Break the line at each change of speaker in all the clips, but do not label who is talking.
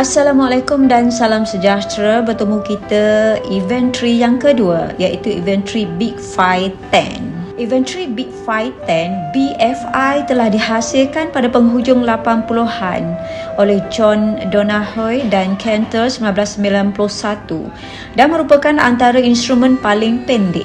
Assalamualaikum dan salam sejahtera. Bertemu kita inventory yang kedua, iaitu inventory Big Five 10. Inventory Big Five 10 BFI telah dihasilkan pada penghujung 80-an oleh John Donahoe dan Cantor 1991 dan merupakan antara instrumen paling pendek.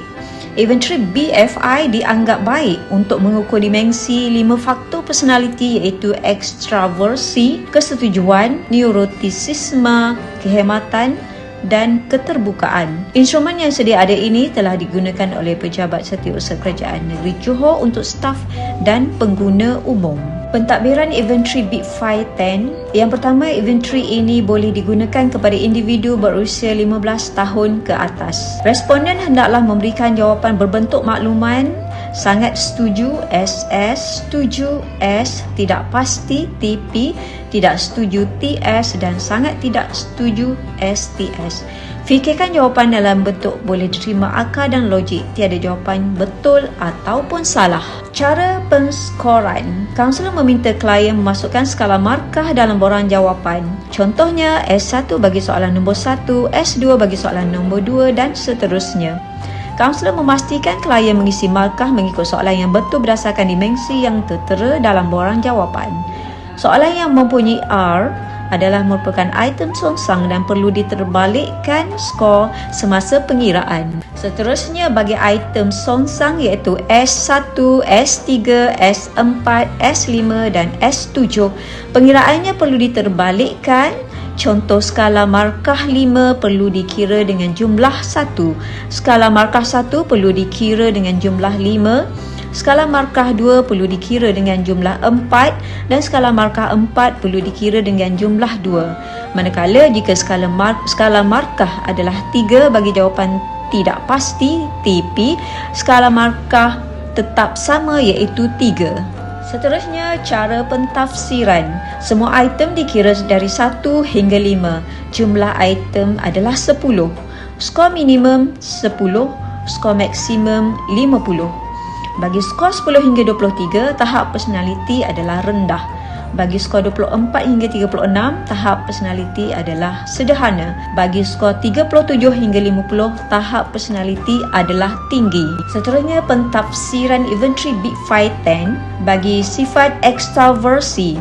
Inventory BFI dianggap baik untuk mengukur dimensi 5 faktor personaliti, iaitu ekstraversi, kesetujuan, neurotisisme, kehematan dan keterbukaan. Instrumen yang sedia ada ini telah digunakan oleh pejabat Setiausaha Kerajaan Negeri Johor untuk staf dan pengguna umum. Pentadbiran inventory Big Five 10. Yang pertama, inventory ini boleh digunakan kepada individu berusia 15 tahun ke atas. Responden hendaklah memberikan jawapan berbentuk makluman: sangat setuju SS, setuju S, tidak pasti TP, tidak setuju TS dan sangat tidak setuju STS. Fikirkan jawapan dalam bentuk boleh diterima akal dan logik, tiada jawapan betul ataupun salah. Cara penskoran. Kaunselor meminta klien memasukkan skala markah dalam borang jawapan. Contohnya S1 bagi soalan nombor 1, S2 bagi soalan nombor 2 dan seterusnya. Kaunselor memastikan klien mengisi markah mengikut soalan yang betul berdasarkan dimensi yang tertera dalam borang jawapan. Soalan yang mempunyai R adalah merupakan item songsang dan perlu diterbalikkan skor semasa pengiraan. Seterusnya, bagi item songsang iaitu S1, S3, S4, S5 dan S7, pengiraannya perlu diterbalikkan. Contoh, skala markah 5 perlu dikira dengan jumlah 1, skala markah 1 perlu dikira dengan jumlah 5, skala markah 2 perlu dikira dengan jumlah 4 dan skala markah 4 perlu dikira dengan jumlah 2. Manakala jika skala markah adalah 3 bagi jawapan tidak pasti TP, skala markah tetap sama iaitu 3. Seterusnya, cara pentafsiran. Semua item dikira dari 1 hingga 5. Jumlah item adalah 10. Skor minimum 10, skor maksimum 50. Bagi skor 10 hingga 23, tahap personaliti adalah rendah. Bagi skor 24 hingga 36, tahap personaliti adalah sederhana. Bagi skor 37 hingga 50, tahap personaliti adalah tinggi. Seterusnya, pentafsiran inventory Big Five 10 bagi sifat ekstraversi.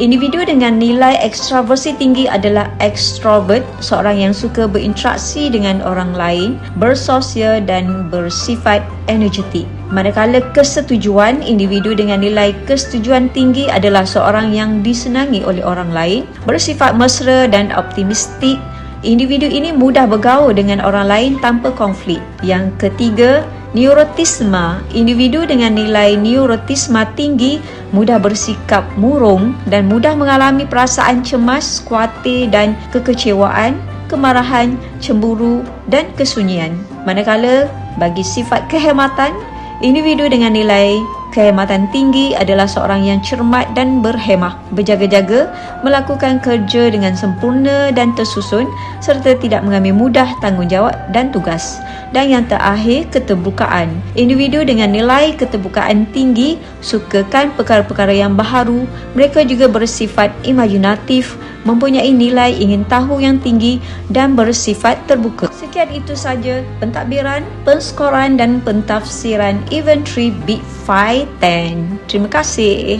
Individu dengan nilai ekstraversi tinggi adalah ekstrovert, seorang yang suka berinteraksi dengan orang lain, bersosial dan bersifat energetik. Manakala kesetujuan, individu dengan nilai kesetujuan tinggi adalah seorang yang disenangi oleh orang lain, bersifat mesra dan optimistik. Individu ini mudah bergaul dengan orang lain tanpa konflik. Yang ketiga, neurotisme. Individu dengan nilai neurotisme tinggi mudah bersikap murung dan mudah mengalami perasaan cemas, khawatir dan kekecewaan, kemarahan, cemburu dan kesunyian. Manakala bagi sifat kehematan, individu dengan nilai kehematan tinggi adalah seorang yang cermat dan berhemah, berjaga-jaga, melakukan kerja dengan sempurna dan tersusun serta tidak mengambil mudah tanggungjawab dan tugas. Dan yang terakhir, keterbukaan. Individu dengan nilai keterbukaan tinggi sukakan perkara-perkara yang baharu. Mereka juga bersifat imajinatif, mempunyai nilai ingin tahu yang tinggi dan bersifat terbuka. Sekian itu saja pentadbiran, penskoran dan pentafsiran inventory Big Five 10. Terima kasih.